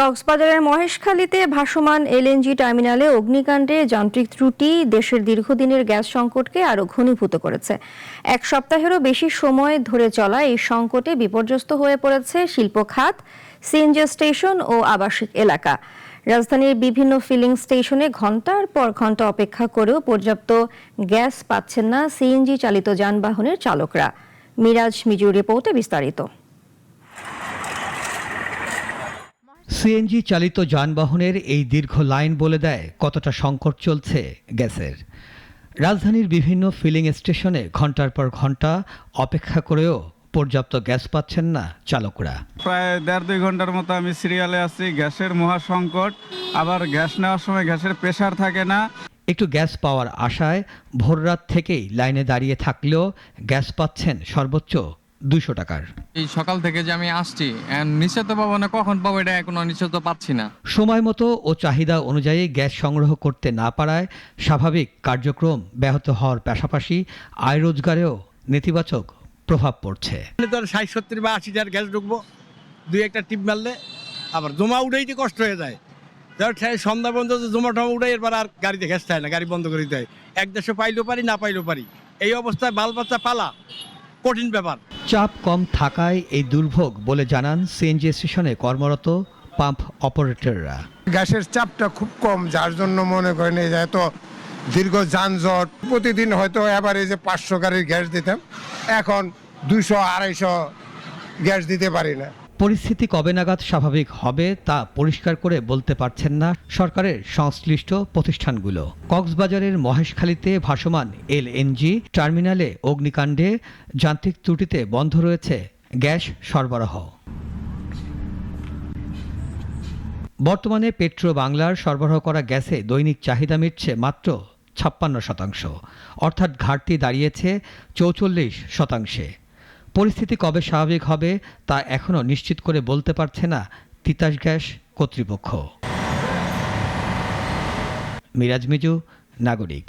কক্সবাজারের মহেশখালীতে ভাসমান এলএনজি টার্মিনালে অগ্নিকাণ্ডে যান্ত্রিক ত্রুটি দেশের দীর্ঘদিনের গ্যাস সংকটকে আরও ঘনীভূত করেছে। এক সপ্তাহেরও বেশি সময় ধরে চলা এই সংকটে বিপর্যস্ত হয়ে পড়েছে শিল্প খাত, সিএনজি স্টেশন ও আবাসিক এলাকা। রাজধানীর বিভিন্ন ফিলিং স্টেশনে ঘণ্টার পর ঘণ্টা অপেক্ষা করেও পর্যাপ্ত গ্যাস পাচ্ছেন না সিএনজি চালিত যানবাহনের চালকরা। মিরাজ মিজুর রিপোর্টে বিস্তারিত। সিএনজি চালিত যানবাহনের এই দীর্ঘ লাইন বলে দেয় কতটা সংকট চলছে গ্যাসের। রাজধানীর বিভিন্ন ফিলিং স্টেশনে ঘণ্টার পর ঘণ্টা অপেক্ষা করেও পর্যাপ্ত গ্যাস পাচ্ছেন না চালকরা। প্রায় 1.5-2 ঘন্টার মতো আমি সিরিয়ালে আছি। গ্যাসের মহা সংকট, আবার গ্যাস নেওয়ার সময় গ্যাসের প্রেসার থাকে না। একটু গ্যাস পাওয়ার আশায় ভোররাত থেকেই লাইনে দাঁড়িয়ে থাকলেও গ্যাস পাচ্ছেন সর্বোচ্চ 200 টাকার। এই সকাল থেকে যে আমি আসছি, নিশ্চিত পাবো না কখন পাবো এটা এখনো নিশ্চিত পাচ্ছি না। সময় মতো ও চাহিদা অনুযায়ী গ্যাস সংগ্রহ করতে না পারায় স্বাভাবিক কার্যক্রম ব্যাহত হওয়ার পাশাপাশি আয় রোজগারেও নেতিবাচক প্রভাব পড়ছে। 60-70 বা 80 গ্যাস ঢুকবো, 2-1টা টিপ মারলে আবার জমা উঠাইতে কষ্ট হয়ে যায়। সন্ধ্যা পর্যন্ত জমা টমা উঠাই, এরপর আর গাড়িতে গ্যাস থাকে না, গাড়ি বন্ধ করে দিতে হয়। এক দেশে পাইলেও পারি, না পাইলেও পারি। এই অবস্থায় বাল বাচ্চা পালা কঠিন ব্যাপার। চাপ কম থাকায় এই দুর্ভোগ বলে জানান সিএনজি স্টেশনে কর্মরত পাম্প অপারেটররা। গ্যাসের চাপটা খুব কম, যার জন্য মনে করেন এই যে এত দীর্ঘ যানজট। প্রতিদিন হয়তো এভারেজে 500 গাড়ির গ্যাস দিতাম, এখন 200-250 গ্যাস দিতে পারি না। পরিস্থিতি কবে নাগাদ স্বাভাবিক হবে তা পরিষ্কার করে বলতে পারছেন না সরকারের সংশ্লিষ্ট প্রতিষ্ঠানগুলো। কক্সবাজারের মহেশখালীতে ভাসমান এলএনজি টার্মিনালে অগ্নিকাণ্ডে যান্ত্রিক ত্রুটিতে বন্ধ রয়েছে গ্যাস সরবরাহ। বর্তমানে পেট্রো বাংলার সরবরাহ করা গ্যাসে দৈনিক চাহিদা মিটছে মাত্র 56%, অর্থাৎ ঘাটতি দাঁড়িয়েছে 44%। পরিস্থিতি কবে স্বাভাবিক হবে তা এখনও নিশ্চিত করে বলতে পারছে না তিতাস গ্যাস কর্তৃপক্ষ। মিরাজ মিজু, নাগরিক।